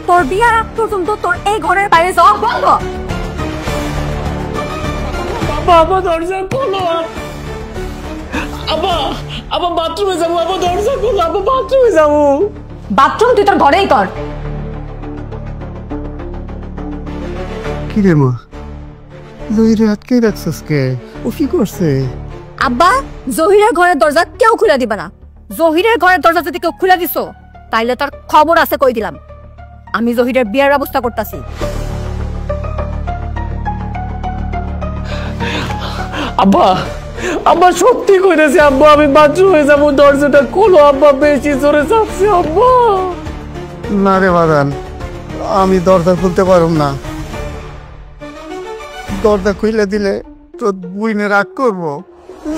তোর বিয়ার আগ পর্যন্ত তোর এই ঘরের বাইরে যাওয়া বন্ধ। বাবা দরজা খোলো, আবার বাথরুমে যাবো, আবার দরজা খোলো, আবার বাথরুমে যাবো। বাথরুম তুই তোর ঘরেই কর। কি রে মা, জহিরে আটকে রাখছিস কে? ও কি করছে? আব্বা, জহিরের ঘরের দরজা কেউ খুলে দিবে না। জহিরের ঘরের দরজা যদি কেউ খুলে দিছো তাইলে তার খবর আছে কই দিলাম। আমি জহিরের বিয়ের ব্যবস্থা করতেছি। আব্বা সত্যি কইতেছি আব্বা, আমি বাথরুমে যাবো, দরজাটা খোলো আব্বা, বেশি জোরে চাপছি আব্বা। না রে বাদান, আমি দরজা খুলতে পারুম না। দরজা খুলে দিলে তোর বুইনে রাগ করবো।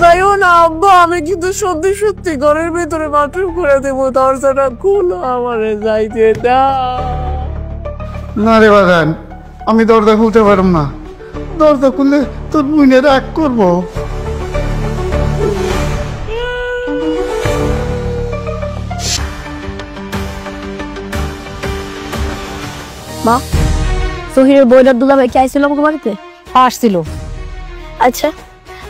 যাইও না আব্বা, আমি কিন্তু সত্যি সত্যি ঘরের ভিতরে বাথরুম করে দেবো, দরজাটা খোলো, আমারে যাইতে দাও। না রে বাদান, আমি দরজা খুলতে পারুম না। দরজা খুললে তোর বুইনে রাগ করবো। মা, জহিরের বইটার দুলাভাই কি আইছিল আমাকে বাড়িতে? আসছিল। আচ্ছা,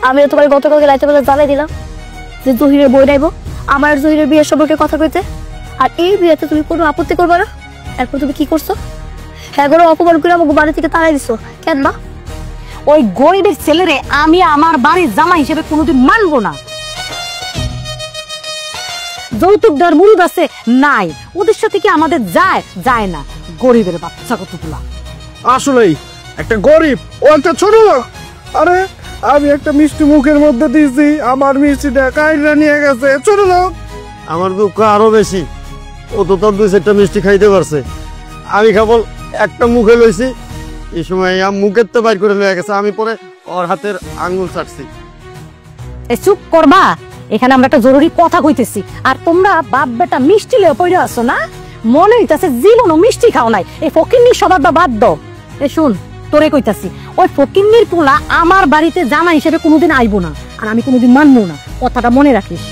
আমিও তোমার গতকালকে রাইতে বেলা জানাই দিলাম যে জহিরের বই নাইব, আমার জহিরের বিয়ের সম্পর্কে কথা কইতে। আর এই বিয়েতে তুমি কোনো আপত্তি করবে না। এরপর তুমি কি করছো? হ্যাঁ, গরো অপমান করে আমাকে বাড়ি থেকে তাড়াই দিছো কেন মা? ওই গরিবের ছেলেরে আমি আমার বাড়ির জামা হিসেবে কোনোদিন মানবো না। যৌতুক দেওয়ার মুরুদ আছে নাই, ওদের সাথে কি আমাদের যায় না। গরিবের বাচ্চা কতগুলা। আসলেই একটা গরিব, ও একটা ছোট লোক। আরে আমি একটা মিষ্টি মুখের মধ্যে দিয়েছি, আমার মিষ্টিটা কাইরা নিয়ে গেছে ছোট লোক। আমার দুঃখ আরো বেশি, ও তো তোর 2-4টা মিষ্টি খাইতে পারছে, আমি কেবল একটা মুখে লইছি। এই সময় মুখের তো বাইর করে লয়ে গেছে, আমি পরে ওর হাতের আঙ্গুল ছাড়ছি। চুপ করবা, এখানে আমরা একটা জরুরি কথা কইতেছি। আর তোমরা বাপ বেটা মিষ্টি লেও পড়ে আসো না, মনে হইতাছে জীবনও মিষ্টি খাও নাই। এই ফকিন্নির স্বভাবটা বাদ দাও। শুন, তোরে কইতাছি, ওই ফকিন্নির পোলা আমার বাড়িতে জামা হিসেবে কোনোদিন আইবো না, আর আমি কোনোদিন মানবো না, কথাটা মনে রাখিস।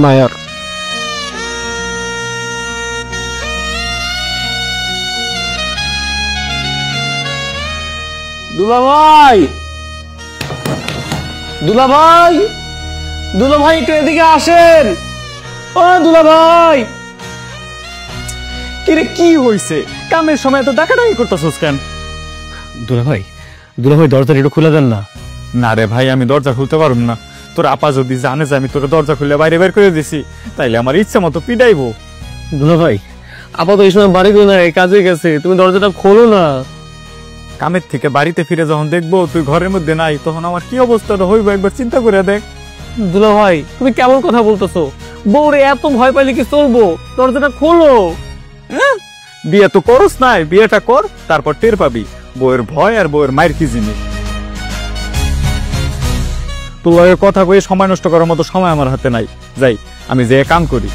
মায়ার দুলাভাই একটু এদিকে আসেন। ও দুলাভাই, কিরে কি হইছে? কামের সময় তো ডাকাডাকি করতেছস কেন? দুলাভাই দরজাটা একটু খুলে দেন না। না রে ভাই, আমি দরজা খুলতে পারুম না। তোর আপা যদি জানে যে আমি তোকে দরজা খুলে বাইরে বের করে দিছি, তাইলে আমার ইচ্ছা মতো পিটাইবো। দুলাভাই, আপা তো এই সময় বাড়িতে না, কাজে গেছে, তুমি দরজাটা খোলো না। কামের থেকে বাড়িতে ফিরে যখন দেখবো তুই ঘরের মধ্যে নাই, তখন আমার কি অবস্থাটা হইব একবার চিন্তা করে দেখ। দুলাভাই, তুমি কেমন কথা বলতেছো? বউরে এত ভয় পাইলে কি চলবো? দরজাটা খোলো। বিয়ে তো করস নাই, বিয়েটা কর, তারপর টের পাবি বউয়ের ভয় আর বউয়ের মায়ের কি জিনিস। তোর কথা কয়ে সময় নষ্ট করার মতো সময় আমার হাতে নাই। যাই, আমি যে কাম করি।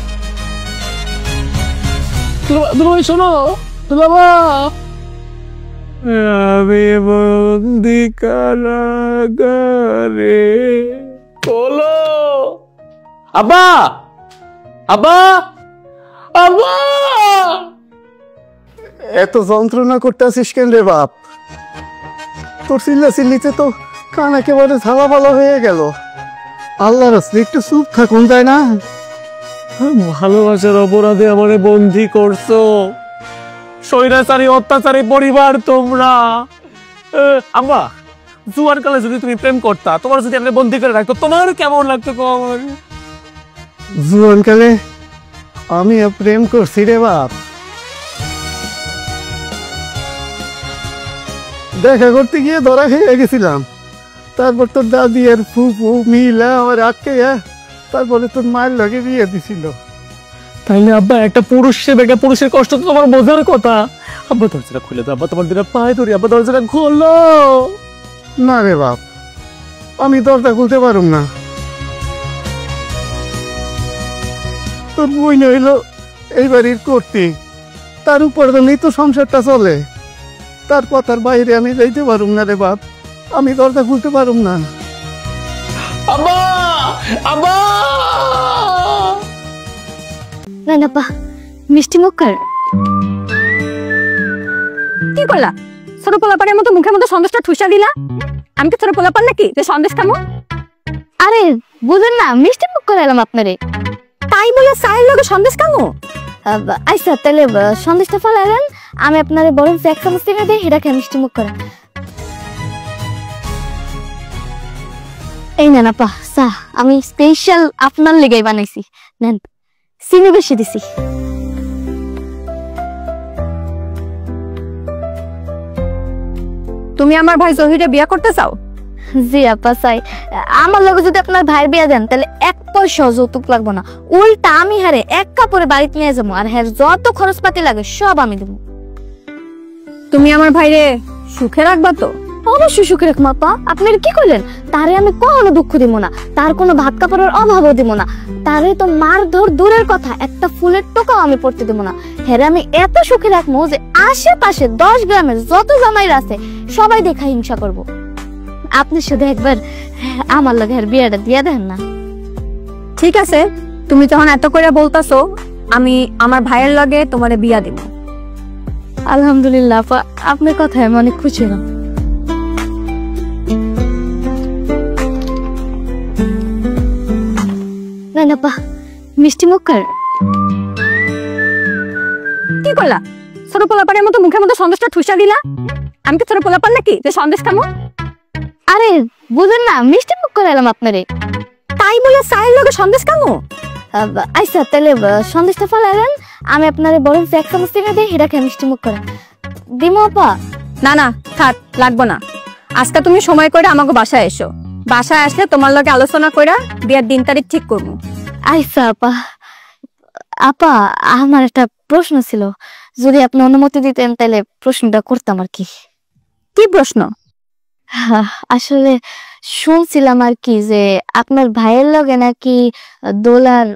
দুলাভাই শোনো, আমি বন্দি কারাগারে। খোলো আব্বা, এত যন্ত্রণা করতেছিস কেন রে বাপ? তোর চিল্লিতে তো কান একেবারে ঝালাপালা হয়ে গেল। আল্লাহর রাস্তে একটু চুপ থাকুন যায় না? ভালোবাসার অপরাধে আমারে বন্দি করছো, স্বৈরাচারী অত্যাচারী পরিবার তোমরা। আম্মা, জুয়ার কালে যদি তুমি প্রেম করতা, তোমার যদি আমরা বন্দি করে রাখতো, তোমার কেমন লাগতো? জুয়ানকালে আমি প্রেম করছি রে বাপ। দেখা করতে গিয়ে ধরা খেয়ে গেছিলাম, তারপর তোর দাদি আর ফুফু মিলা আমার আটকে, তারপরে তোর মায়ের লগে বিয়ে দিছিল। তাইলে আব্বা, একটা পুরুষ হিসেবে একটা পুরুষের কষ্ট তো তোমার বোঝার কথা। আব্বা দরজাটা খুলে দাও, আব্বা তোমার দিনে পায়ে ধরি, আব্বা দরজাটা খোলো। না রে বাপ, আমি দরজা খুলতে পারুম না। তোর বই হইল এই বাড়ির করতে, তার উপার্জনেই তো সংসারটা চলে। তার কথার বাইরে আমি যাইতে পারুম না রে বাপ, আমি দরজা খুলতে পারুম না। আব্বা আব্বা না না পা, মিষ্টি মুখ কর। কি করলা? ছোট পোলাপানের মতো মুখের মধ্যে সন্দেশটা ঠুসা দিলা। আমি কি ছোট পোলাপান নাকি যে সন্দেশ খামো? আরে বুঝুন না, মিষ্টি মুখ করে এলাম আপনারে। তাই বলে চায়ের লগে সন্দেশ খামো? আচ্ছা তাহলে সন্দেশটা ফেলালেন, আমি আপনারে বরং এক চামচ থেকে দিই, এটা খেয়ে মিষ্টি মুখ করেন। এই নেন আপা চা, আমি স্পেশাল আপনার লেগেই বানাইছি, নেন। চিনি বেশি দিছি। তুমি আমার ভাই জহিরে বিয়া করতে চাও? জি আপা চাই। আমার লগে যদি আপনার ভাইয়ের বিয়া দেন তাহলে এক পয়সা যৌতুক লাগবো না, উল্টা আমি হারে এক কাপড়ে বাড়িতে নিয়ে যাবো, আর হ্যাঁ যত খরচপাতি লাগে সব আমি দেবো। তুমি আমার ভাইরে সুখে রাখবা তো? অবশ্যই সুখে রাখবো আপা। আপনি কি করলেন? তারে আমি কখনো দুঃখ দিব না, তার কোনো ভাত কাপড়ের অভাবও দিব না, তারে তো মার ধর দূরের কথা একটা ফুলের টোকাও আমি পড়তে দিব না। হ্যাঁ আমি এত সুখে রাখবো যে আশেপাশে 10 গ্রামের যত জামাইরা আছে সবাই দেখা হিংসা করবো। আপনি শুধু একবার আমার লগে আর বিয়েটা দিয়ে দেন না। ঠিক আছে, তুমি যখন এত করে বলতাছো, আমি আমার ভাইয়ের লগে তোমারে বিয়া দিব। আলহামদুলিল্লাহ আপা, আপনার কথায় আমি অনেক খুশি হলাম। না না পা, মিষ্টি মুখ কর। কি করলা? ছোট পোলাপানের মতো মুখের মধ্যে সন্দেশটা ঠুসা দিলা। আমি কি ছোট পোলাপান নাকি যে সন্দেশ খামো? আরে বুঝুন না, মিষ্টি মুখ করে এলাম আপনারে। তাই বলে চায়ের লগে সন্দেশ খামো? আচ্ছা তাহলে সন্দেশটা ফেলালেন, আমি আপনারে বরং এক চামচ থেকে দিই, এটা খেয়ে মিষ্টি মুখ করেন। দিমো আপা? না না থাক, লাগবো না। আজকে তুমি সময় করে আমাকে বাসায় এসো। বাসায় আসলে তোমার লগে আলোচনা করে বিয়ের দিন তারিখ ঠিক করবো। আচ্ছা আপা। আপা আমার একটা প্রশ্ন ছিল, যদি আপনি অনুমতি দিতেন তাহলে প্রশ্নটা করতাম আর কি। কি প্রশ্ন? আসলে শুনছিলাম আর কি যে আপনার ভাইয়ের লগে নাকি দোলার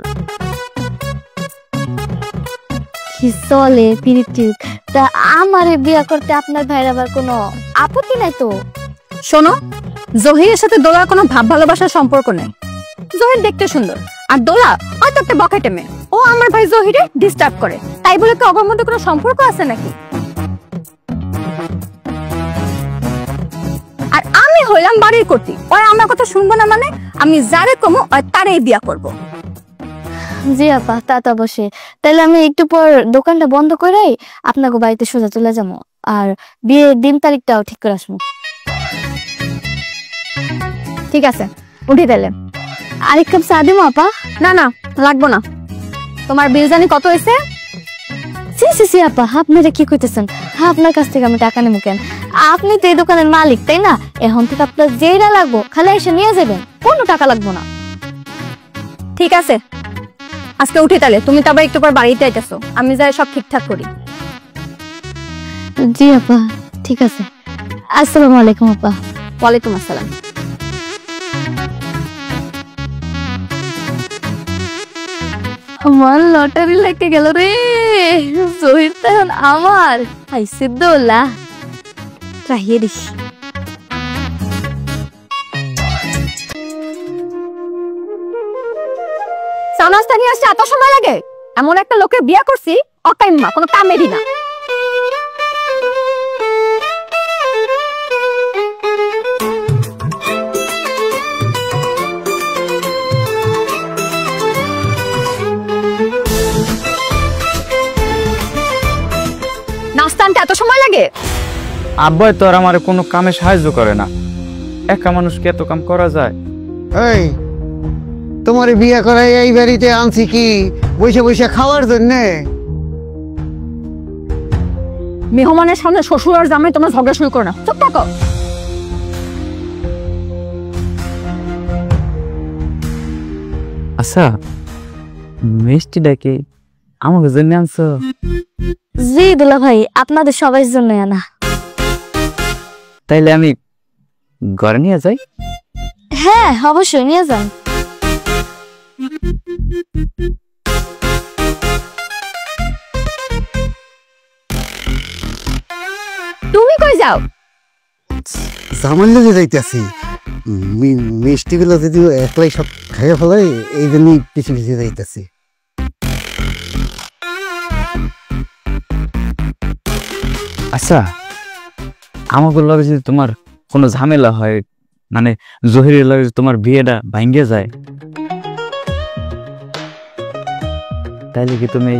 কি চলে পিরিতি, তা আমারে বিয়া করতে আপনার ভাইয়ের আবার কোনো আপত্তি নাই তো? শোনো, জহিরের সাথে দোলার কোনো ভাব ভালোবাসার সম্পর্ক নেই। জহির দেখতে সুন্দর, আর দোলা হয়তো একটা বকেটে মেয়ে। ও আমার ভাই জহিরে ডিস্টার্ব করে, তাই বলে কি ওর মধ্যে কোনো সম্পর্ক আছে নাকি? আর আমি হইলাম বাড়ির কর্তি, ওরা আমার কথা শুনবো না মানে? আমি যারে কমো তারেই বিয়া করব। জি আপা, তা তো অবশ্যই। তাহলে আমি একটু পর দোকানটা বন্ধ করে আপনাকে বাড়িতে সোজা চলে যাবো, আর বিয়ের দিন তারিখটাও ঠিক করে আসবো। ঠিক আছে, উঠি তাহলে। আরেক কাপ চা দিবো আপা? না না লাগবো না। তোমার বিল জানি কত হয়েছে? সি সি সি আপা, আপনারা কি কইতেছেন? আপনার কাছ থেকে আমি টাকা নেবো কেন? আপনি তো এই দোকানের মালিক, তাই না? এখন থেকে আপনার যেটা লাগবো খালি এসে নিয়ে যাবেন, কোনো টাকা লাগবো না। ঠিক আছে, আজকে উঠি তাহলে। তুমি তো আবার একটু পর বাড়িতে আইতেছো, আমি যাই সব ঠিকঠাক করি। জি আপা, ঠিক আছে। আসসালামু আলাইকুম আপা। ওয়ালাইকুম আসসালাম। আমার লটারি লেগে গেল রে, জহির তো এখন আমার। হাইছে দোলা, চাহিয়ে দিস। চা নাস্তা নিয়ে আসতে এত সময় লাগে? এমন একটা লোকের বিয়ে করছি, অকাইম্মা, কোনো কামেরই না। নাস্তা আনতে এত সময় লাগে? আব্বাই তো আর আমার কোনো কামে সাহায্য করে না। একা মানুষকে এত কাম করা যায়? এই তোমার বিয়ে করাই এই বাড়িতে আনছি কি বসে বসে খাওয়ার জন্যে? মেহমানের সামনে শ্বশুর আর জামাই তোমরা ঝগড়া শুরু করো না, চুপ থাকো। আচ্ছা, মিষ্টিটা কি আমাকে জন্য আনছো? জি দুলা ভাই, আপনাদের সবার জন্য আনা। তাইলে আমি ঘরে নিয়ে যাই? হ্যাঁ অবশ্যই নিয়ে যান। তুমি কই যাও? জামাই লগে যাইতেছি, মিষ্টি গুলো যদি একলাই সব খাইয়া ফেলাই এই জন্যই পিছু পিছু যাইতেছি। আচ্ছা, আমাকে লগে যদি তোমার কোনো ঝামেলা হয়, মানে জহিরের লগে তোমার বিয়েটা ভাঙ্গে যায়, তাইলে কি তুমি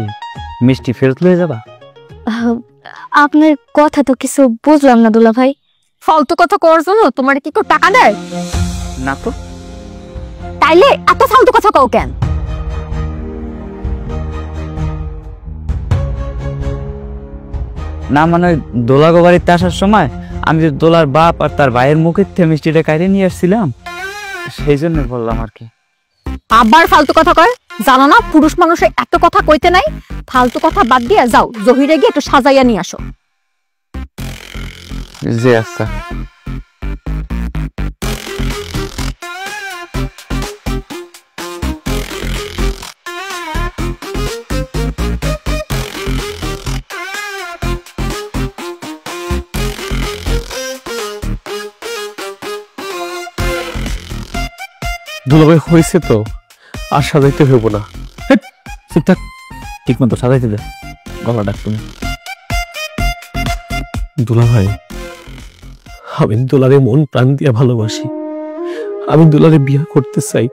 মিষ্টি ফেরত লয়ে যাবা? আপনার কথা তো কিছু বুঝলাম না দুলা ভাই। ফালতু কথা করার জন্য তোমার কি কেউ টাকা দেয়? না তো। তাইলে এত ফালতু কথা কও কেন? না মানে দোলাগো বাড়িতে আসার সময় আমি যে দোলার বাপ আর তার ভাইয়ের মুখের থেকে মিষ্টিটা কাইরে নিয়ে আসছিলাম, সেই জন্য বললাম আর কি। আবার ফালতু কথা কয়, জানো না পুরুষ মানুষের এত কথা কইতে নাই। ফালতু কথা বাদ দিয়া যাও, জহিরে গিয়ে একটু সাজাইয়া নিয়ে আসো। জি আচ্ছা। দুলাভাই হয়েছে তো, আর সাজাইতে হইব না। ঠিকঠাক ঠিক মতো সাজাইতে দে গলা ডাক তুমি। দুলাভাই, আমি দুলারে মন প্রাণ দিয়ে ভালোবাসি, আমি দুলারে বিয়ে করতে চাই।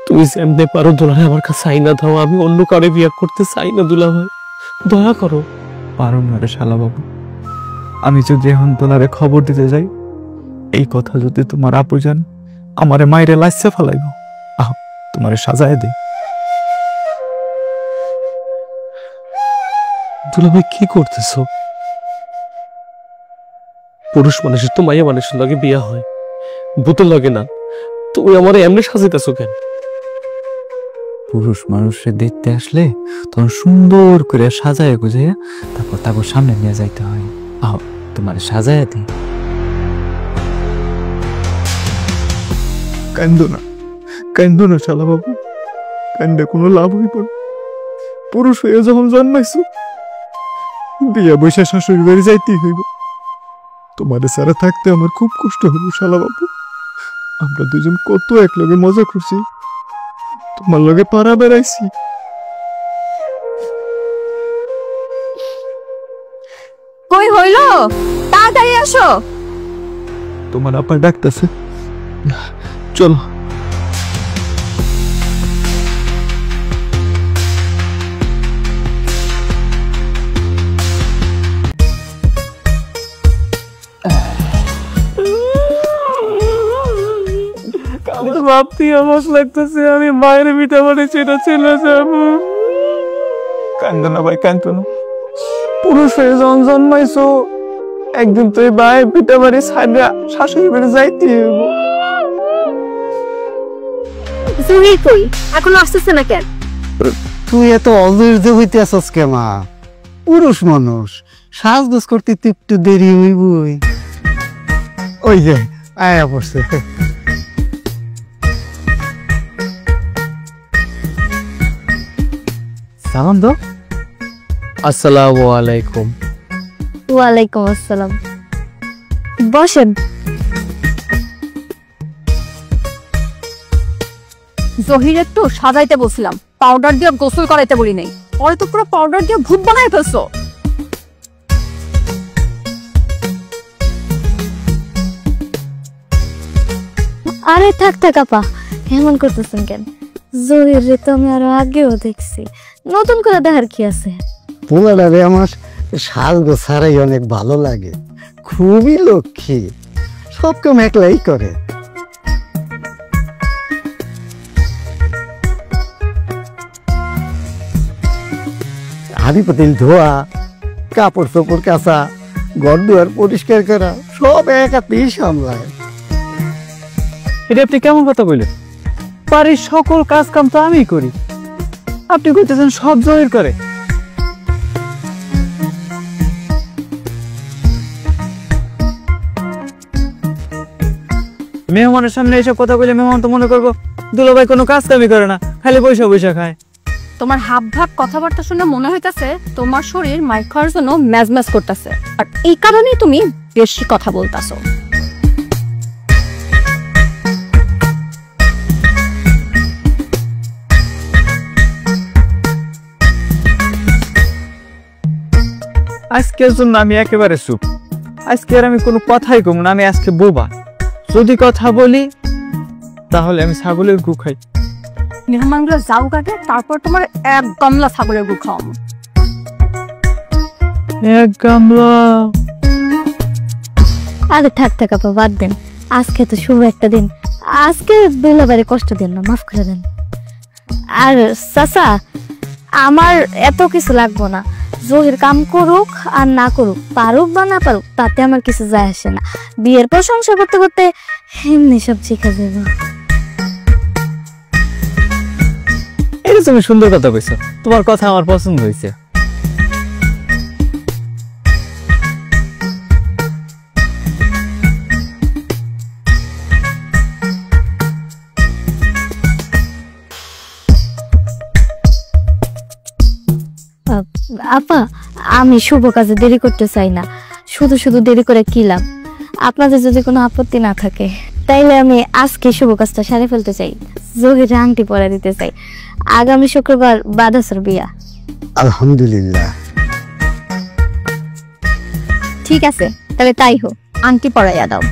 তুমি যেমনে পারো দুলারে আমার কাছে আইনা দাও, আমি অন্য কারে বিয়ে করতে চাই না। দুলাভাই দয়া করো। পারুম না রে শালা বাবু, আমি যদি এখন দোলারে খবর দিতে যাই, এই কথা যদি তোমার আপু জান আমারে মাইরে লাইসে ফেলাইব। আহ, তোমারে সাজায় দে। দুলাভাই কি করতেছো? পুরুষ মানুষের তো মাইয়া মানুষের লগে বিয়া হয়, ভূতের লগে না। তুমি আমার এমনি সাজাইতেছো কেন? পুরুষ মানুষের দেখতে আসলে তখন সুন্দর করে সাজায় গুজাইয়া তারপর তারপর সামনে নিয়ে যাইতে হয়। আহ, তোমার সাজায় দে। কান্দো না, কান্দো না শালা বাবু, কান্দে কোনো লাভ হইব না। পুরুষ হয়ে যখন জন্মাইছো, বিয়া বৈশা শাশুড়ি বাড়ি যাইতেই হইব। তোমাদের সারা থাকতে আমার খুব কষ্ট হইব শালা বাবু। আমরা দুজন কত এক লগে মজা করছি, তোমার লগে পাড়া বেড়াইছি। কই হইল, তাড়াতাড়ি আসো। তোমার আপা ডাকতেছে, চলো। ভাবতেই আমার লাগতেছে আমি মায়ের পিঠা বাড়ি ছেড়ে চলে যাবো। কান্দো না ভাই, কান্দো না। পুরুষ হয়ে যখন জন্মাইছো, একদিন তো এই মায়ের পিঠা বাড়ি ছাড়া শাশুড়ি বাড়ি যাইতে হইব। জহির কই, এখনো আসতেছে না কেন? তুই এত অধৈর্য হইতে আসস কে মা? পুরুষ মানুষ, সাজগোজ করতে তো একটু দেরি হইবই। ওই যে আয়া পড়ছে। সালাম দাও। আসসালামু আলাইকুম। ওয়ালাইকুম আসসালাম, বসেন। জহির একটু সাজাইতে বলছিলাম, পাউডার দিয়ে গোসল করাইতে বলি নাই। পরে তো পুরো পাউডার দিয়ে ভূত বানাই ফেলছো। আরে থাক থাক আপা, এমন করতেছেন কেন? জহির রে তো আমি আরো আগেও দেখছি, নতুন করে দেখার কি আছে? পোলাডারে আমার সাজগোজ ছাড়াই অনেক ভালো লাগে, খুবই লক্ষ্মী, সব কাম একলাই করে। হাড়ি পাতিল ধোয়া, কাপড় চোপড় কাচা, ঘর দুয়ার পরিষ্কার করা, সব এক হাতেই সামলায়। এটা আপনি কেমন কথা বললেন? বাড়ির সকল কাজ কাম তো আমি করি, আপনি কইতেছেন সব জহির করে? মেহমানের সামনে এসব কথা বলে মেহমান তো মনে করবো দুলাভাই কোনো কাজ কামই করে না, খালি পয়সা পয়সা খায়। তোমার হাব ভাব কথাবার্তা শুনে মনে হইতাছে তোমার শরীর মাইর খাওয়ার জন্য ম্যাজম্যাজ করতেছে, আর এই কারণেই তুমি বেশি কথা বলতাছো। আজকের জন্য আমি একেবারে চুপ। আজকে আর আমি কোনো কথাই কম না, আমি আজকে বোবা। যদি কথা বলি তাহলে আমি ছাগলের গু খাই। মেহমানগুলো যাও কাটে, তারপর তোমার এক গামলা ছাগলের গু খাওয়াবো। এক গামলা? আরে থাক থাক আপা, বাদ দেন। আজকে তো শুভ একটা দিন, আজকে বেলাবারে কষ্ট দেন না, মাফ করে দেন। আর চাচা, আমার এত কিছু লাগবো না। জহির কাম করুক আর না করুক, পারুক বা না পারুক, তাতে আমার কিছু যায় আসে না। বিয়ের পর সংসার করতে করতে এমনি সব শিখা যাবে। এটা তুমি সুন্দর কথা কইছো, তোমার কথা আমার পছন্দ হয়েছে। আপা, আমি শুভ কাজে দেরি করতে চাই না। শুধু শুধু দেরি করে কি লাভ? আপনাদের যদি কোনো আপত্তি না থাকে তাইলে আমি আজকে শুভ কাজটা সারে ফেলতে চাই। জহিরে আংটি পরে দিতে চাই। আগামী শুক্রবার বাদাসর বিয়া। আলহামদুলিল্লাহ। ঠিক আছে, তাহলে তাই হোক, আংটি পরাইয়া দাও।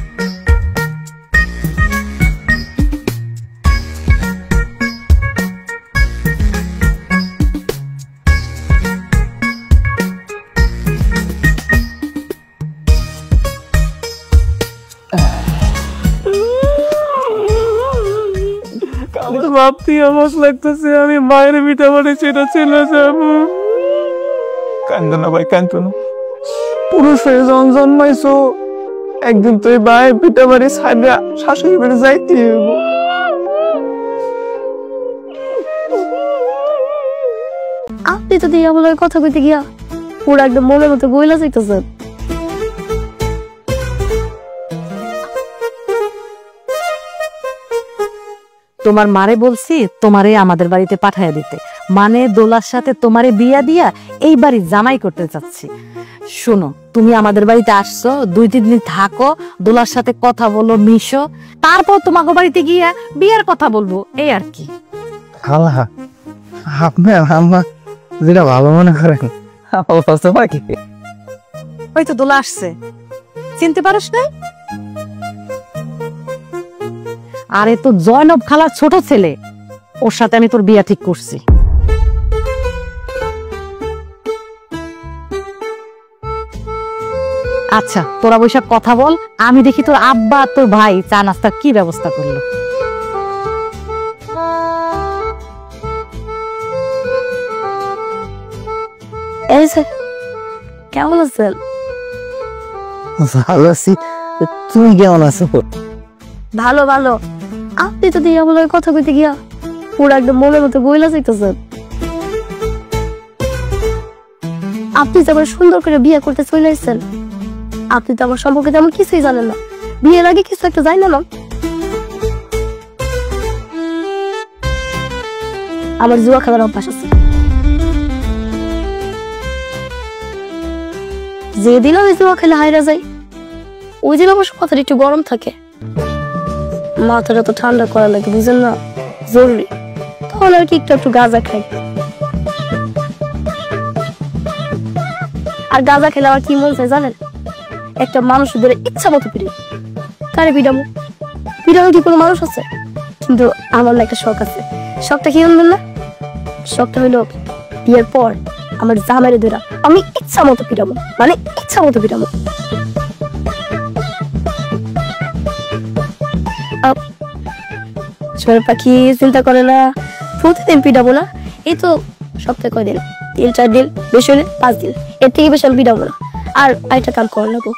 ভাবতেই আমার লাগতেছে আমি মায়ের পিঠা বাড়ি সেটা চলে যাবো। কান্দো না ভাই, কান্দো না। পুরুষ হয়ে যখন জন্মাইছো, একদিন তো এই মায়ের পিঠা বাড়ি ছাড়া শাশুড়ি বাড়ি যাইতে হইব। আপনি তো দিয়ে আমার কথা কইতে গিয়া পুরো একদম মনের মতো গইলা যাইতেছেন। তোমার মারে বলছি তোমারে আমাদের বাড়িতে পাঠাইয়া দিতে, মানে দোলার সাথে তোমারে বিয়া দিয়া এই বাড়ি জামাই করতে চাচ্ছি। শোনো, তুমি আমাদের বাড়িতে আসছো, 2-3 দিন থাকো, দোলার সাথে কথা বলো, মিশো, তারপর তোমাকে বাড়িতে গিয়া বিয়ার কথা বলবো, এই আর কি। খালা, আপনি আমার যেটা ভালো মনে করেন ওই তো দোলা আসছে, চিনতে পারিস না? আরে তো জয়নব খালার ছোট ছেলে, ওর সাথে আমি তোর বিয়া ঠিক করছি। আচ্ছা, তোরা বৈশাখ কথা বল, আমি দেখি তোর আব্বা আর তোর ভাই চা নাস্তার কি ব্যবস্থা করলো। এই যে, কেমন আছেন? ভালো আছি, তুমি কেমন আছো? ভালো ভালো। আপনি তো দিয়ে আমার কথা কইতে গিয়া পুরো একদম মনের মতো গইলা যাইতেছেন। আপনি যে আবার সুন্দর করে বিয়ে করতে চলে আসছেন, আপনি তো আমার সম্পর্কে তেমন কিছুই জানেন না। বিয়ের আগে কিছু একটা জানেন না? আমার জুয়া খেলার অভ্যাস আছে। যেদিন আমি জুয়া খেলে হাইরা যাই, ওই দিন আমার মাথাটা একটু গরম থাকে, মাথাটা তো ঠান্ডা করা লাগে, বুঝেন না, জরুরি। তখন আর কি একটু গাঁজা খাই। আর গাঁজা খেলে আমার কি মন চায় জানেন? একটা মানুষ ধরে ইচ্ছা মতো পিড়ে তারে পিডামো। পিডামো কি কোনো মানুষ আছে? কিন্তু আমার না একটা শখ আছে। শখটা কি জানবেন না? শখটা হইলো বিয়ের পর আমার জামাইরে ধরা আমি ইচ্ছা মতো পিডামো, মানে ইচ্ছা মতো পিডামো। সোনার পাখি চিন্তা করে না, প্রতিদিন পিডাবো না। এই তো সপ্তাহে কয়দিন, 3-4 দিন, বেশি হলে 5 দিন, এর থেকে বেশি আমি পিডাবো না। আর একটা কাম করেন লাগবো,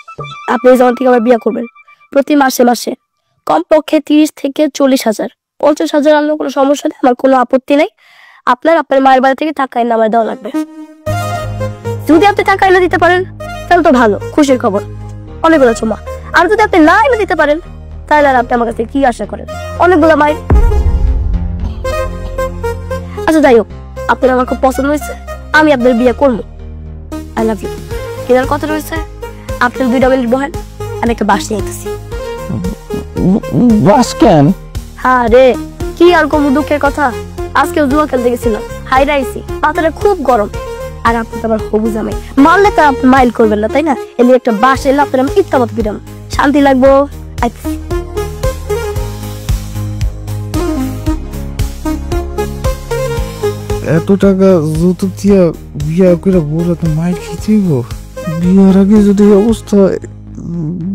আপনি যখন থেকে আবার বিয়ে করবেন, প্রতি মাসে মাসে কমপক্ষে 30 থেকে 40,000, 50,000 আনলেও কোনো সমস্যা নেই, আমার কোনো আপত্তি নেই। আপনার মায়ের বাড়ি থেকে টাকা এনে আমার দেওয়া লাগবে। যদি আপনি টাকা এনে দিতে পারেন তাহলে তো ভালো, খুশির খবর, অনেকগুলো চুমা। আর যদি আপনি না এনে দিতে পারেন তাহলে আর আপনি আমার কাছে কি আশা করেন? অনেকগুলো মায়ের। আচ্ছা যাই হোক, আপনার আমার খুব পছন্দ হয়েছে, আমি আপনার বিয়ে করবো। I love you. কেনার কথা রয়েছে, আপনার 2 মিনিট বহেন, আমি একটা বাস নিয়ে আইতেছি। বাস কেন? হ্যাঁ রে, কি আর কোনো দুঃখের কথা, আজকেও জুয়া খেলতে গেছিলাম, হাই রাইছি, পাতাটা খুব গরম। আর আপনি তো আবার হবু জামাই, মারলে তো আপনি মাইল করবেন না, তাই না? এলে একটা বাস এলে আপনার আমি ইচ্ছা মতো পিটাম, শান্তি লাগবো। আইতেছি। এত টাকা জুতো দিয়া বিয়া করে বলে তো মাইর খেতেইব। বিয়ার আগে যদি এই অবস্থা হয়,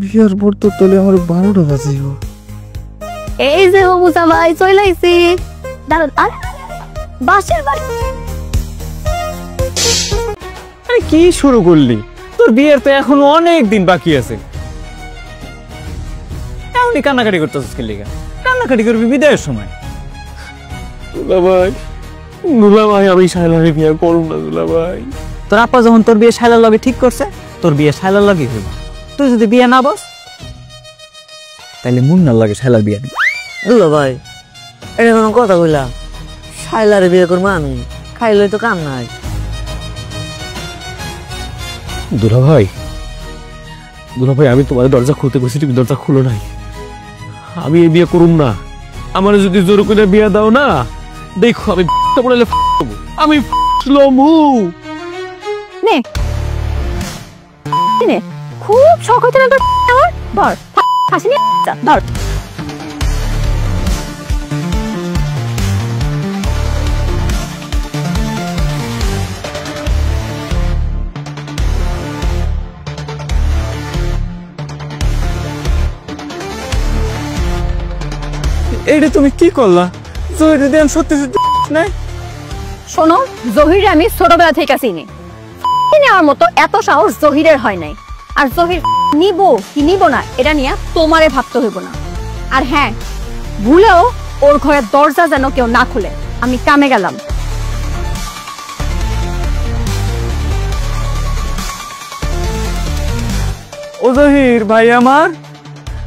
বিয়ার পর তো তাহলে আমার 12টা বাজিব। এই যে হবু জামাই চলে আইছি, দাঁড়ান। আর বাসের বাড়ি আরে কি শুরু করলি? তোর বিয়ের তো এখনো অনেক দিন বাকি আছে। এমনি কান্নাকাটি করতেছিস কি লিগা? কান্নাকাটি করবি বিদায়ের সময়। দুলাভাই আমি শায়লারে বিয়ে করব না দুলাভাই। তোর আপা যখন তোর বিয়ে শায়লার লগে ঠিক করছে, তোর বিয়ে শায়লার লগে হইব। তুই যদি বিয়ে না বস, তাইলে মুন্নার লাগে শায়লার বিয়ে দিবি। দুলা ভাই, এটা কোনো কথা কইলা? শাইলারে বিয়ে করবো আমি, খাইলে তো কাম নাই। দুলাভাই আমি তোমার দরজা খুলতে গেছি, তুমি দরজা খুলো নাই। আমি এই বিয়ে করুম না। আমার যদি জোর করে বিয়ে দাও না, দেখো আমি পড়ালে আমি নে নে, খুব শখ হইতে না তোর আমার? ধর, ফাঁসি নিয়ে যা, ধর। এইটা তুমি কি করলা? জহির দিদি আমি সত্যি সত্যি নাই। শোনো, জহিরে আমি ছোটবেলা থেকে চিনি, নেওয়ার মতো এত সাহস জহিরের হয় নাই। আর জহির নিব কি নিব না এটা নিয়ে তোমারে ভাবতে হইব না। আর হ্যাঁ, ভুলেও ওর ঘরের দরজা যেন কেউ না খুলে। আমি কামে গেলাম। ও জহির ভাই আমার,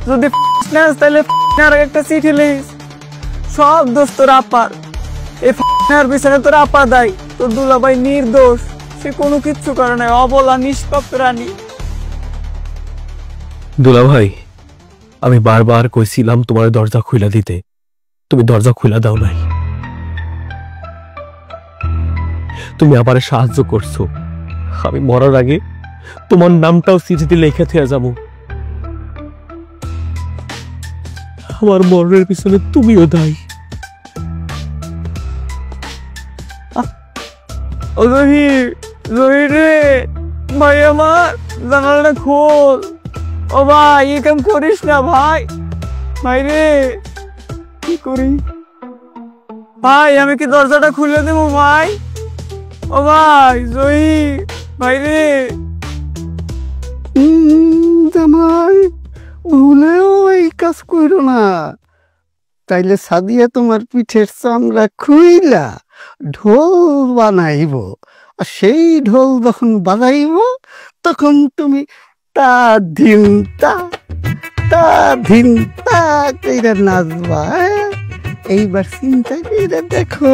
যদি নাস তাহলে আর একটা চিঠি লিস। সব দোষ তোর আপার। এই পিছনে তোর আপা দায়ী। তোর দুলাভাই নির্দোষ, সে কোনো কিচ্ছু করে নাই, অবলা নিষ্পাপ প্রাণী। দুলাভাই আমি বারবার কইছিলাম তোমার দরজা খুইলা দিতে, তুমি দরজা খুইলা দাও নাই। তুমি আবার সাহায্য করছো। আমি মরার আগে তোমার নামটাও চিঠিতে লেখা থেকে যাবো। আমার মরণের পিছনে তুমিও দায়ী। ও জহির, জহির রে ভাই আমার, জানালাটা খোল। ও ভাই, এই কাম করিস না ভাই। ভাই রে, কি করি ভাই? আমি কি দরজাটা খুলে দেবো ভাই? ও ভাই জহির, ভাই রে। জামাই, ভুলেও এই কাজ করো না, তাইলে সাদিয়া তোমার পিঠের চামড়া খুইলা ঢোল বানাইব। আর সেই ঢোল যখন বাজাইব, তখন তুমি তা ধিন তা কইরা নাচবা। এইবার চিন্তা করে দেখো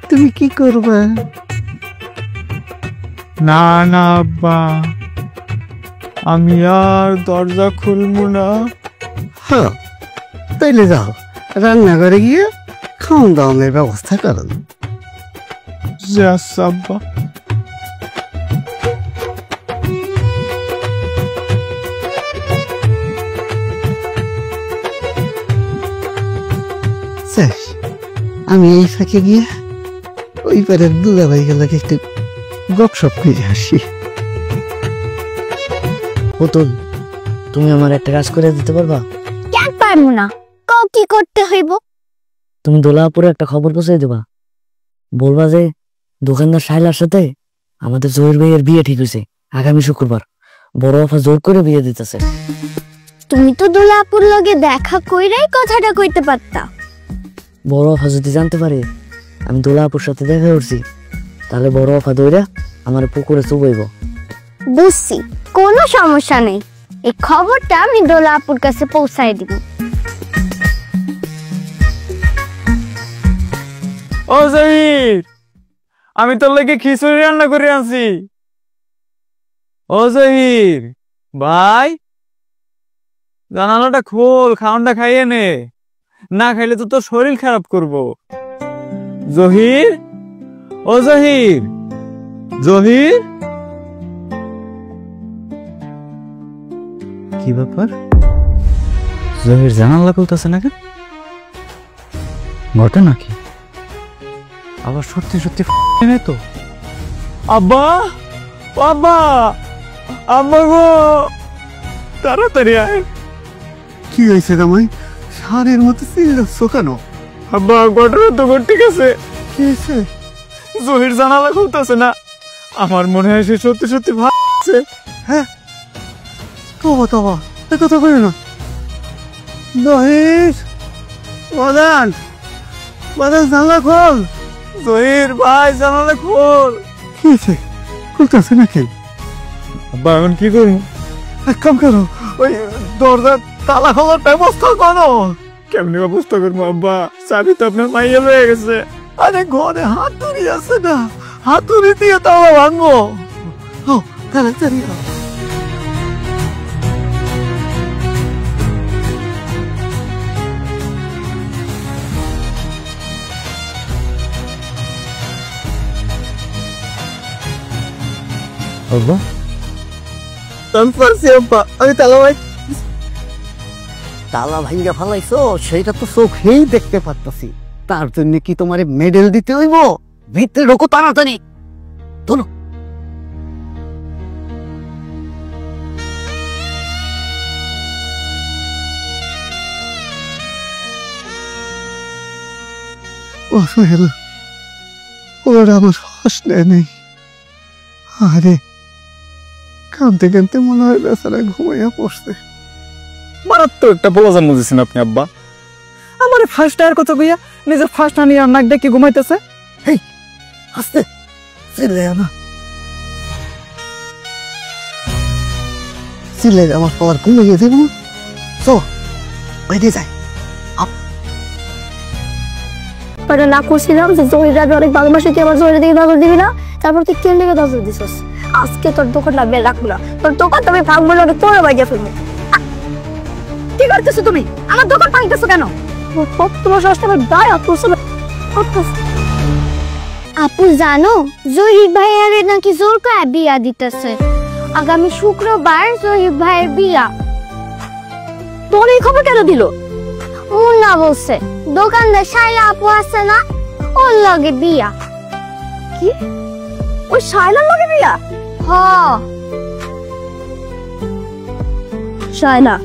তুমি কি করবা। না না আব্বা, আমি আর দরজা খুলবো না। হ্যাঁ, তাইলে যাও রান্নাঘরে গিয়ে খাওয়ান দাওয়ানের ব্যবস্থা করুন। আব্বা। আমি এই ফাঁকে গিয়ে ওই পারের দুলাভাই গেলাকে একটু গপসপ করে আসি। পুতুল, তুমি আমার একটা কাজ করে দিতে পারবা? কেন পারবো না? কও কি করতে হইব? তুমি দোলাপুরে একটা খবর পৌঁছে দেবা। বলবা যে দোকানদার শাইলার সাথে আমাদের জহির ভাইয়ের বিয়ে ঠিক হয়েছে আগামী শুক্রবার। বড় আফা জোর করে বিয়ে দিতেছে। তুমি তো দোলাপুর লগে দেখা কইরাই কথাটা কইতে পারতা। বড় আফা যদি জানতে পারে আমি দোলাপুর সাথে দেখা করছি, তাহলে বড় আফা দইরা আমার পুকুরে চুবাইব। বুঝছি, কোনো সমস্যা নেই। এই খবরটা আমি দোলাপুর কাছে পৌঁছায় দিব। ও জহির, আমি তোর লাগে খিচুড়ি রান্না করে আনছি। ও জহির ভাই, জানালাটা খোল, খাওয়ানটা খাইয়ে নে, না খাইলে তো তোর শরীর খারাপ করবো। জহির, ও জহির, জহির। কি ব্যাপার, জহির জানালা খুলতেছে না কেন? ঘটে নাকি? আবার সত্যি সত্যি নেই তো? আব্বা, আব্বা, আব্বা গো, তাড়াতাড়ি আয়। কি হয়েছে জামাই? সারের মতো চিল্লাচ্ছ কেন? আব্বা, ঘটনা তো ঠিক আছে, কি হয়েছে? জহির জানালা খুলতেছে না। আমার মনে হয় সে সত্যি সত্যি ভাবছে। হ্যাঁ, তবা তবা, এ কথা বলে না। জহির, বাদান, বাদান জানলা খোল। জহির ভাই, জানালা খোল। কি হয়েছে? খুলতেছে নাকি? আব্বা, এখন কি করবো? এক কাম করো, ওই দরজার তালা খোলার ব্যবস্থা করো। কেমনি ব্যবস্থা করবো আব্বা? চাবি তো আপনার মাইয়া হয়ে গেছে। আরে ঘরে হাতুড়ি আছে না, হাতুড়ি দিয়ে তালা ভাঙবো। ও তাড়াতাড়ি আও। আব্বা, আমি তালা ভাঙ্গা ফালাইছো, সেটা তো চোখেই দেখতে পারতাছি। তার জন্য কি তোমার মেডেল দিতে হইব? ভিতরে ঢোকো তাড়াতাড়ি। চলো। ও সোহেল, ওরা আমার শ্বাস নেই। আরে কাঁদতে কাঁদতে মনে হয় বেচারা ঘুমাইয়া পড়ছে। মারাত্মক একটা বোঝান বুঝেছেন আপনি আব্বা। আমার ফার্স্ট টায়ার কথা কইয়া নিজের ফার্স্ট আনি আর নাক ডেকে ঘুমাইতেছে। আস্তে চিল্লে না, চিল্লে আমার পাওয়ার কমে গেছে। চো বাইরে যাই। না করছিলাম যে জহির অনেক ভালোবাসি, তুই আমার জহিরের দিকে নজর দিবি না, তারপর তুই কেন দিকে নজর দিছিস? আজকে তোর দোকান লাগবে রাখবো না, তোর দোকান তুমি ভাঙবো না, তোর বাইরে ফেলবো। কি করতেছো তুমি? আমার দোকান ভাঙতেছো কেন? তোমার সাহসটা আমার গায়ে হাত তুলছে। আপু জানো, জহির ভাইয়ারে নাকি জোর করে বিয়া দিতেছে। আগামী শুক্রবার জহির ভাইয়ের বিয়া। তোর এই খবর কেন দিল? মুন্না বলছে দোকানদার শাইলা আপু আছে না, ওর লগে বিয়া। কি? ওই শায়লার লগে বিয়া? হ। শায়লা,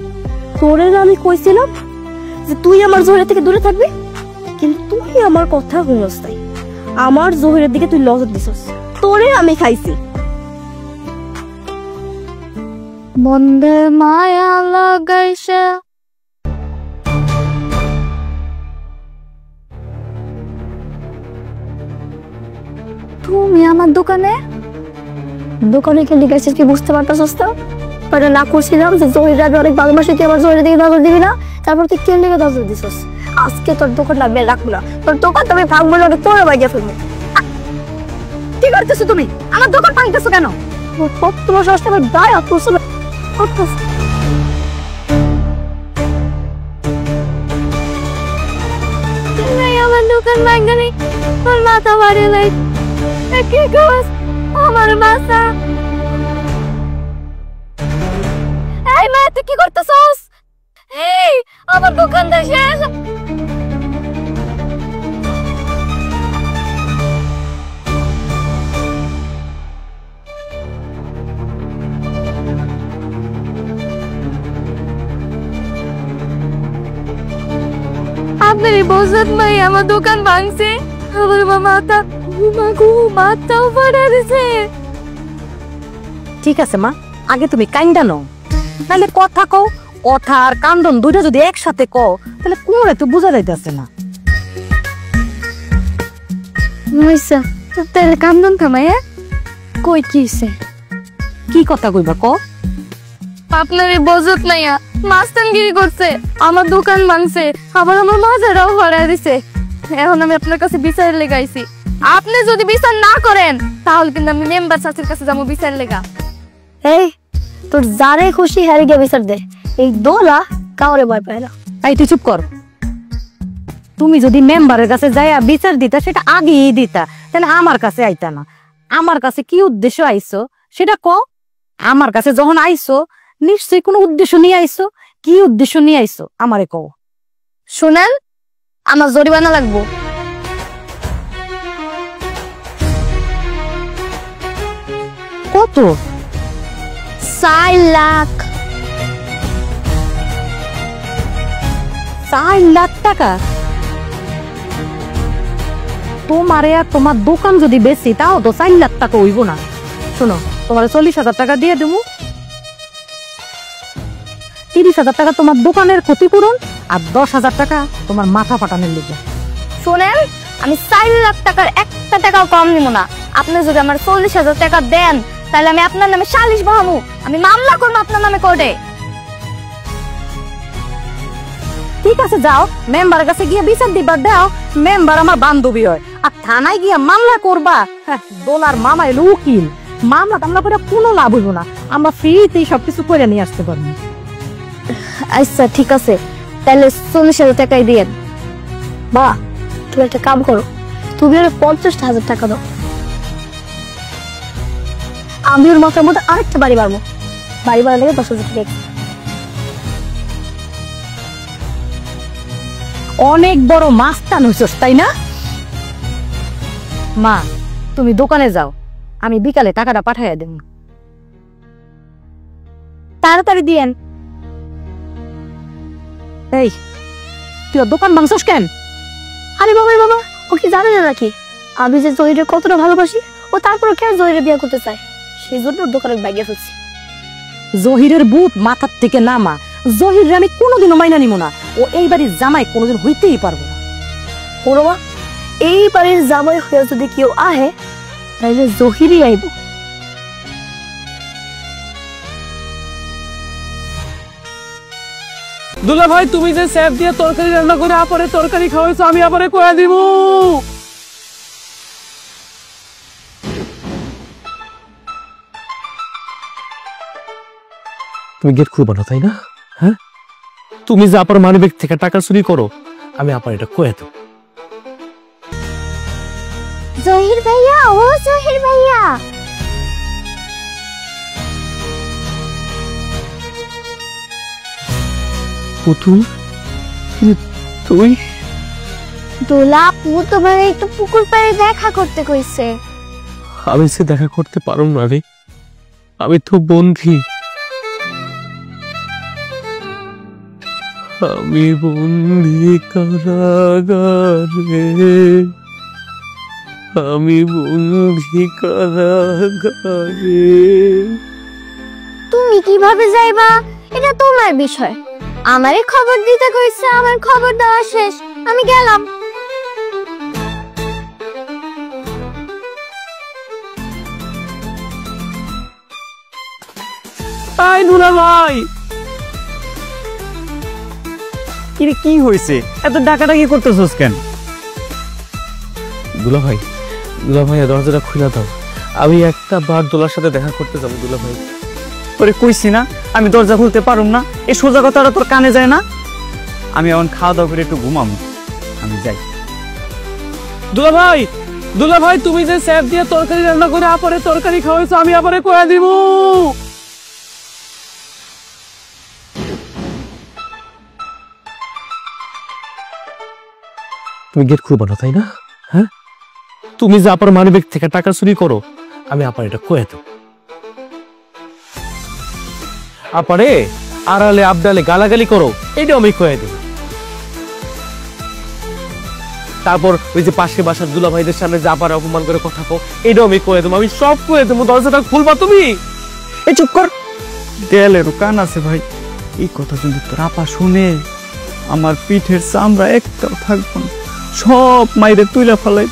তোরে না আমি কইছিলাম যে তুই আমার জহিরের থেকে দূরে থাকবি, কিন্তু তুই আমার কথা শুনস নাই। আমার জহিরের দিকে তুই নজর দিছস, তোরে আমি খাইছি। মন্দে মায়া লাগাইছে। তুমি আমার দোকানে কেন গেছিস কি বুঝতে পারতাছস তো? না করছিলাম যে জহির অনেক ভালোবাসি, তুই আমার জহিরের দিকে নজর দিবি না, তারপর তুই কেন দিকে নজর দিছস? আজকে তোর দোকান লাগবে রাখবো না, তোর দোকান তুমি ভাঙবো না, তোর বাইরে ফেলবো। কি করতেছো তুমি? আমার দোকান ভাঙতেছো কেন? তোমার সাহসটা আমার গায়ে হাত তুলছে। আমার দোকান ভাঙা নেই, তোর মাথা মারে নাই। কি কস? আমার মাথা। এই মেয়ে, তুই কি করতেছস? এই আমার দোকানদার শেষ। আপনারই বসত মাই আমার দোকান ভাঙছে। আমার মাথা মাথাও ফাটা দিছে। ঠিক আছে মা, আগে তুমি কাইন্দা নও, নাহলে কথা কও। কথা আর কান্দন দুইটা যদি একসাথে কও তাহলে কোনোরে তো বোঝা যাইতেছে না। মইসা তোর কান্দন থামায় কই কিছে? কি কথা কইবা ক? আপনারই বসত নাইয়া মাস্তানগিরি করছে, আমার দোকান ভাঙছে, আবার আমার মাজারাও ফাটা দিছে। এখন আমি আপনার কাছে বিচার লেগাইছি। আপনি যদি বিচার না করেন তাহলে কিন্তু আমি মেম্বার চাচির কাছে যাবো বিচার লেগা। এই তোর যারে খুশি হারে গিয়ে বিচার দে, এই দোলা কাউরে ভয় পায় না। এই তুই চুপ কর। তুমি যদি মেম্বারের কাছে যাইয়া বিচার দিতা সেটা আগেই দিতা, তাহলে আমার কাছে আইতা না। আমার কাছে কি উদ্দেশ্য আইছো সেটা ক। আমার কাছে যখন আইছো নিশ্চয়ই কোনো উদ্দেশ্য নিয়ে আইছো। কি উদ্দেশ্য নিয়ে আইছো আমারে কও। শুনেন, আমার জরিমানা লাগবো। কত? 4 লাখ। 4 লাখ টাকা? তোমারে আর তোমার দোকান যদি বেশি তাও তো 4 লাখ টাকা হইব না। শোনো, তোমার 40,000 টাকা দিয়ে দেবো। 30,000 টাকা তোমার দোকানের ক্ষতিপূরণ আর 10,000 টাকা তোমার মাথা ফাটানোর লিগে। শুনেন, আমি 4 লাখ টাকার একটা টাকাও কম নিব না। আপনি যদি আমার 40,000 টাকা দেন তাহলে আমি আপনার নামে সালিশ বহাবো, আমি মামলা করবো আপনার নামে কোর্টে। ঠিক আছে, যাও মেম্বারের কাছে গিয়ে বিচার দিবা। দাও, মেম্বার আমার বান্ধবী হয়, আর থানায় গিয়া মামলা করবা। দোলার মামা এলো উকিল, মামলা টামলা করে কোনো লাভ হইব না। আমরা ফ্রিতেই সবকিছু করে নিয়ে আসতে পারবো। আচ্ছা ঠিক আছে, তাহলে 40,000 টাকাই দিয়েন। বা তুমি একটা কাম করো, তুমি ওর 50,000 টাকা দাও, আমি ওর মাথার মধ্যে আরেকটা বাড়ি বাড়বো। বাড়ি বাড়া লেগে 10,000 টাকা। অনেক বড় মাস্তান হইছস তাই না? মা, তুমি দোকানে যাও, আমি বিকালে টাকাটা পাঠাইয়া দেব। তাড়াতাড়ি দিয়েন। এই, তুই ওর দোকান ভাঙছস কেন? আরে বাবা রে বাবা, ও কি জানে না নাকি আমি যে জহিরের কতটা ভালোবাসি? ও তারপরে কেন জহিরের বিয়ে করতে চায়, সেই জন্য ওর দোকানে বাইরে ফেলছি। জহিরের ভূত মাথার থেকে নামা। জহির আমি কোনোদিনও মাইনা নিব না। ও এই বাড়ির জামাই কোনোদিন হইতেই পারবো না। ওর মা, এই বাড়ির জামাই হয়ে যদি কেউ আহে তাহলে জহিরই আইব। দুলা ভাই, তুমি যে স্যাপ দিয়ে তরকারি রান্না করে আপরে তরকারি খাওয়াইছো, আমি আপরে কয়া দিব। তুমি গেট খুলবা না তাই না? হ্যাঁ, তুমি যে আপার মানিব্যাগ থেকে টাকা চুরি করো, আমি আপার এটা কয়ে দেব। জহির ভাইয়া, ও জহির ভাইয়া। পুতুল, তুই? দোলা আপু তোমার একটু পুকুর পাড়ে দেখা করতে কইছে। আমি সে দেখা করতে পারো না রে, আমি তো বন্ধি। আমি বন্ধি কারাগারে, আমি বন্ধি কারাগারে। তুমি কিভাবে যাইবা এটা তোমার বিষয়। আমারে খবর দিতে কইছে, আমার খবর দেওয়া শেষ, আমি গেলাম। আই দুলা ভাই, কিরে কি হয়েছে? এত ডাকাডাকি করতেছস কেন? দুলা ভাই, দুলা ভাই দরজাটা খুলে দাও, আমি একটা বার দোলার সাথে দেখা করতে যাবো। দুলা ভাই, তোরে কইছি না আমি দরজা খুলতে পারুম না। এই সোজা কথাটা তোর কানে যায় না? আমি এখন খাওয়া দাওয়া করে একটু ঘুমাবো, আমি যাই। দুলা ভাই, দুলা ভাই, তুমি যে স্যাপ দিয়ে তরকারি রান্না করে আপরে তরকারি খাওয়াইছো, আমি আপরে কয়া দিব। তুমি গেট খুলবা না তাই না? হ্যাঁ, তুমি যে আপার মানিব্যাগ থেকে টাকা চুরি করো, আমি আপার এটা কয়ে দেব। আপারে আড়ালে আবডালে গালাগালি করো, এটাও আমি কয়ে দেব। তারপর ওই যে পাশে বাসার দুলা ভাইদের সামনে যে আপার অপমান করে কথা কও, এটাও আমি কয়ে দেবো। আমি সব কয়ে দেবো। দরজাটা খুলবা তুমি? এই চুপ কর, দেয়ালেরও কান আছে ভাই। এই কথা যদি তোর আপা শুনে, আমার পিঠের চামড়া একটাও থাকবো না, সব মাইরে তুইলা ফেলাই।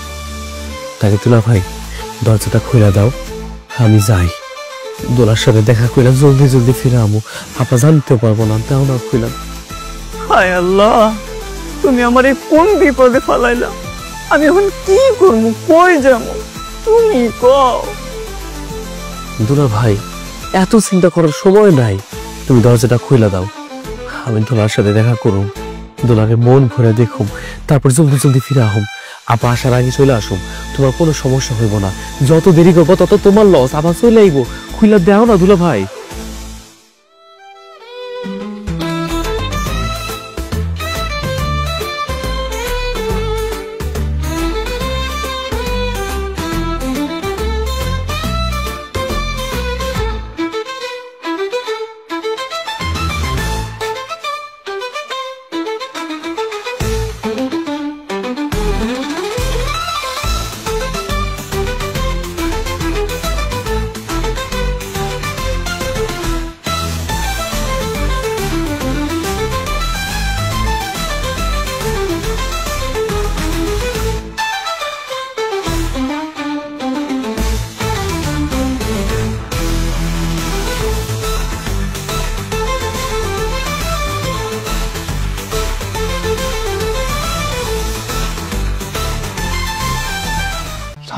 তাকে দুলা ভাই, দরজাটা খুলে দাও, আমি যাই। দোলার সাথে দেখা কইলা জলদি জলদি ফিরে আমু, আপা জানতে পারবো না। তাও না খুইলাম। হায় আল্লাহ, তুমি আমার এই কোন বিপদে ফেলাইলা। আমি এখন কি করবো, কই যাবো, তুমি কও। দুলা ভাই, এত চিন্তা করার সময় নাই, তুমি দরজাটা খুলে দাও, আমি দোলার সাথে দেখা করুম, দোলাকে মন ভরে দেখুম, তারপর জলদি জলদি ফিরে আহম। আপা আসার আগে চলে আসুম, তোমার কোনো সমস্যা হইব না। যত দেরি করবো তত তোমার লস, আবার চলে আইব। খুইলা দেও না দুলা ভাই।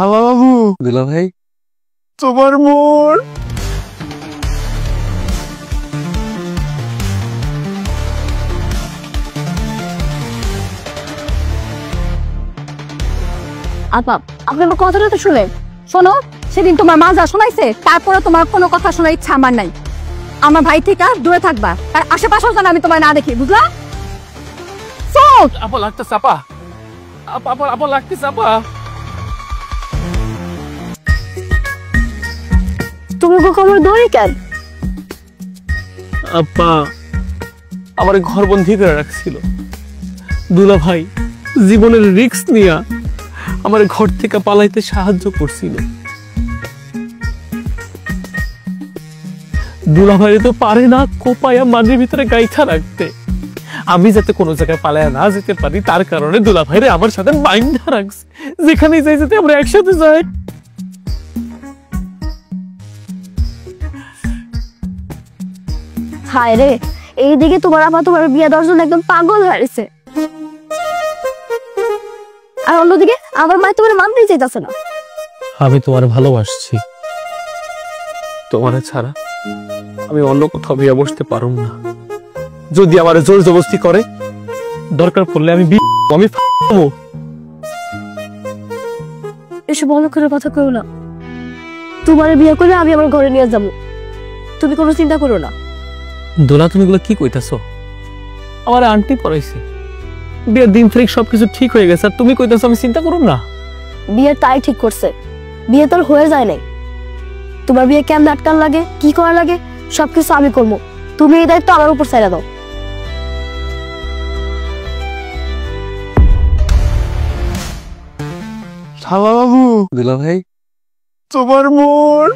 শালা বাবু, দুলা ভাই, তোমার মোর আপা, আপনি আমার কথাটা তো শুনে শোনো। সেদিন তোমার মা যা শোনাইছে, তারপরে তোমার কোনো কথা শোনার ইচ্ছা আমার নাই। আমার ভাই থেকে দূরে থাকবা, আর আশেপাশেও যেন আমি তোমার না দেখি, বুঝলা? আপা লাগতেছে, আপা আপা আপা আপা লাগতেছে, আপা। তুমি কোমর ধরে কেন? আপা আমার ঘর বন্ধি করে রাখছিল দুলা ভাই, জীবনের রিস্ক নিয়া আমার ঘর থেকে পালাইতে সাহায্য করছিল। দুলা ভাই তো পারে না কোপায়া মানের ভিতরে গাইথা রাখতে। আমি যাতে কোনো জায়গায় পালায়া না যেতে পারি, তার কারণে দুলা ভাইরে আমার সাথে বাইন্ধা রাখছে। যেখানে যাই যেতে আমরা একসাথে যাই। হায় রে, এইদিকে তোমার আপা তোমার বিয়ে দেওয়ার জন্য একদম পাগল হয়েছে, আর অন্যদিকে আমার মা তোমার মানতেই চাইতেছে না। আমি তোমার ভালোবাসছি, তোমার ছাড়া আমি অন্য কোথাও বিয়ে বসতে পারুম না। যদি আমার জোর জবরদস্তি করে, দরকার পড়লে আমি এসব ভালো করে কথা কইও না। তোমার বিয়ে করে আমি আমার ঘরে নিয়ে যাবো, তুমি কোনো চিন্তা করো না। দোলা, তুমি এগুলো কি কইতাছো? আমার আন্টি পড়াইছে, বিয়ের দিন তারিখ সবকিছু ঠিক হয়ে গেছে, আর তুমি কইতাছো আমি চিন্তা করুন না? বিয়ে তাই ঠিক করছে, বিয়ে তোর হয়ে যায় নাই। তোমার বিয়ে কেমন আটকান লাগে, কি করা লাগে, সবকিছু আমি করবো। তুমি এই দায়িত্ব আমার উপর ছেড়ে দাও। শালা বাবু, দুলা ভাই, তোমার মোর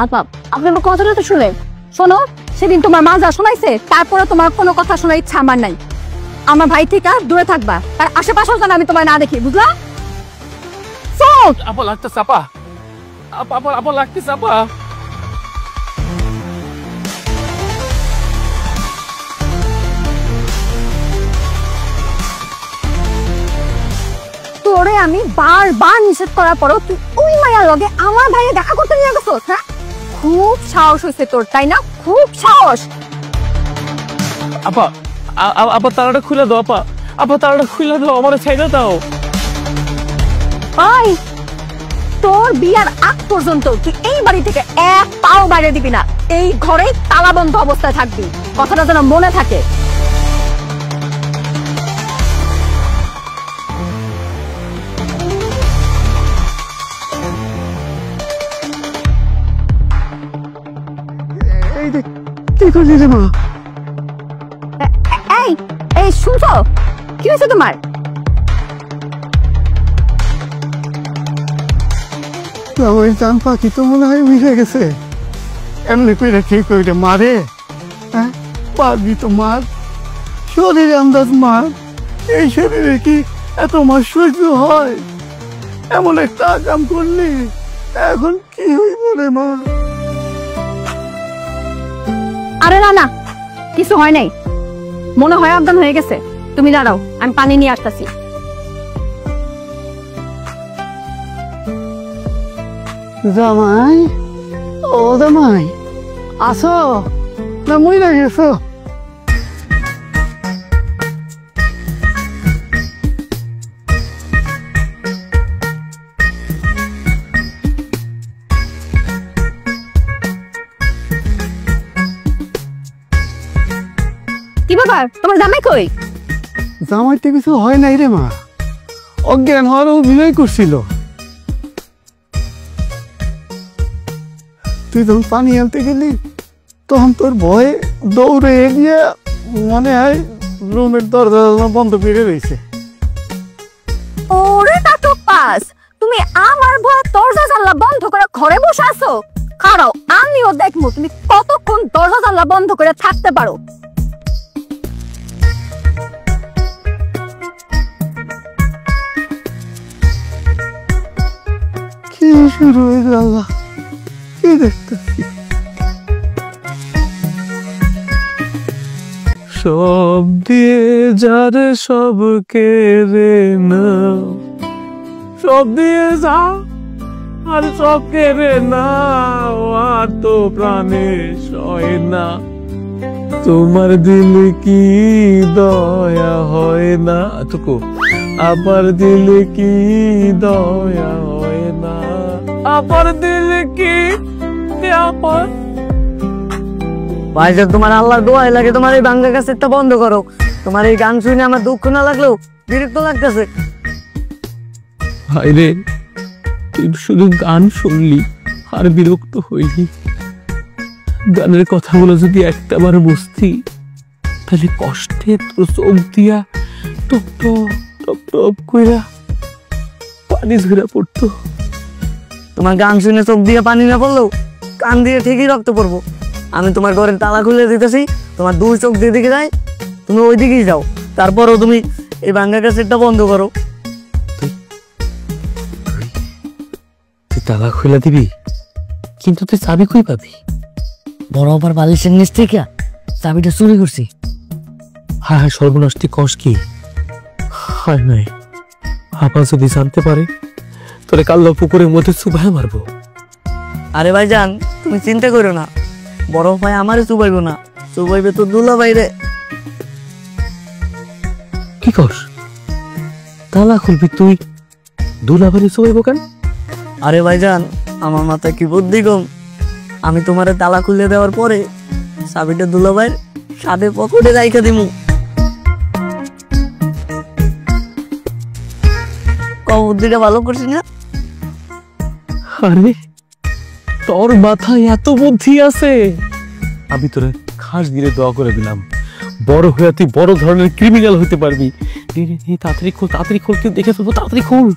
আপা, আপনি আমার কথাটা তো শুনে শোনো। সেদিন তোমার মা যা শোনাইছে, তারপরে তোমার কোনো কথা শোনার ইচ্ছা আমার নাই। আমার ভাই থেকে দূরে থাকবা, আর আশেপাশেও যেন আমি তোমার না দেখি, বুঝলা? আপা লাগতেছে, আপা আপা আপা আপা লাগতেছে, আপা। তোরে আমি বারবার নিষেধ করার পরও তুই ওই মায়ের লগে আমার ভাইয়ে দেখা করতে নিয়ে গেছো, হ্যাঁ? খুব সাহস হয়েছে তোর, তাই না? খুব সাহস। আপা আপা তালাটা খুলে দাও, আপা আপা তালাটা খুলে দাও, আমার ছেড়ে দাও। ভাই, তোর বিয়ার আগ পর্যন্ত তুই এই বাড়ি থেকে এক পাও বাইরে দিবি না। এই ঘরে তালাবন্ধ অবস্থায় থাকবি, কথাটা যেন মনে থাকে। এই দেখ কি করছিস রে মা? এই এই শুনছো, কি হয়েছে তোমার? আমার জান পাখি তো মনে হয় মিশে গেছে। এমনি কইরা ঠিক কইরা মারে, হ্যাঁ? পারবি তো মার, শরীরে আন্দাজ মার। এই শরীরে কি এত মার সহ্য হয়? এমন একটা কাম করলি, এখন কি হইব রে মা? আরে না না, কিছু হয় নাই, মনে হয় অজ্ঞান হয়ে গেছে। তুমি দাঁড়াও, আমি পানি নিয়ে আসতেছি। জামাই, ও জামাই, আসো না মইরা গেছো? কি ব্যাপার, তোমার জামাই কই? জামাইতে কিছু হয় নাই রে মা, অজ্ঞান হওয়ার অভিনয় করছিল। তুই যখন পানি আনতে গেলি তখন তোর ভয়ে দৌড়ে গিয়ে মনে হয় রুমের দরজা বন্ধ করে রয়েছে। ওরে নাটক পাস, তুমি আমার ভয় দরজা জানলা বন্ধ করে ঘরে বসে আছো? খাড়াও, আমিও দেখবো তুমি কতক্ষণ দরজা জানলা বন্ধ করে থাকতে পারো। কি শুরু হয়ে গেল, কি দেখতেছি? সব দিয়ে যারে সব কেড়ে নাও, সব দিয়ে যা আর সব কেড়ে নাও, আর তো প্রাণে সয় না। তোমার দিলে কি দয়া হয় না, এতটুকু আবার দিলে কি দয়া হয় না, আবার দিলে কি আবার। ভাইজান তোমার আল্লাহর দোয়াই লাগে তোমার এই বাংলা ক্যাসেটটা বন্ধ করো। তোমার এই গান শুনে আমার দুঃখ না লাগলেও বিরক্ত লাগতেছে। ভাইরে, তুই শুধু গান শুনলি আর বিরক্ত হইলি। গানের কথাগুলো যদি একটাবার বুঝতি তাহলে কষ্টে তোর চোখ দিয়া টপ টপ টপ টপ কইরা পানি ঝরে পড়তো। তোমার গান শুনে চোখ দিয়ে পানি না পড়লেও কান দিয়ে ঠিকই রক্ত পড়বো। আমি তোমার ঘরের তালা খুলে দিতেছি, তোমার দুই চোখ দিয়ে দিকে যায়, তুমি ওই দিকেই যাও। তারপরও তুমি এই বাংলা ক্যাসেটটা বন্ধ করো। তুই তালা খুলে দিবি, কিন্তু তুই চাবি কই পাবি? বড় আবার বালিশের নিচ থেকে চাবিটা চুরি করছি। হায় হায় সর্বনাশ, তুই কস কি? হায় নাই, আপা যদি জানতে পারে তোরে কাল্লা পুকুরের মধ্যে চুবাই মারবো। আরে ভাইজান তুমি চিন্তা করো না, বড় ভাই আমারে চুবাইব না, চুবাইবে তো দুলা বাইরে। কি কস? তালা খুলবি তুই, দুলাভারি চুবাইব কেন? আরে ভাইজান আমার মাথায় কি বুদ্ধি কম, আমি তোমারে তালা খুলে দেওয়ার পরে চাবিটা দুলা ভাইয়ের সাদে পকেটে রাইখা দিমু। বুদ্ধিটা ভালো করছি না? আরে তোর মাথায় এত বুদ্ধি আছে, আমি তোরে খাস দিলে দোয়া করে দিলাম, বড় হয়ে তুই বড় ধরনের ক্রিমিনাল হতে পারবি। তাড়াতাড়ি খোল, তাড়াতাড়ি খোল, কেউ দেখে ফেলবো, তাড়াতাড়ি খোল।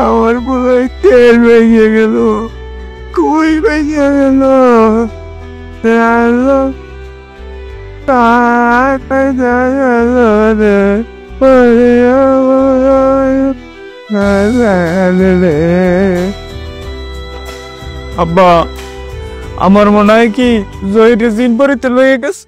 আমার পুরো তেল ভেঙে গেল, কই ভেঙে গেল, আব্বা আমার মনে হয় কি জয়ীর জিন পরিতে লয়ে গেছে।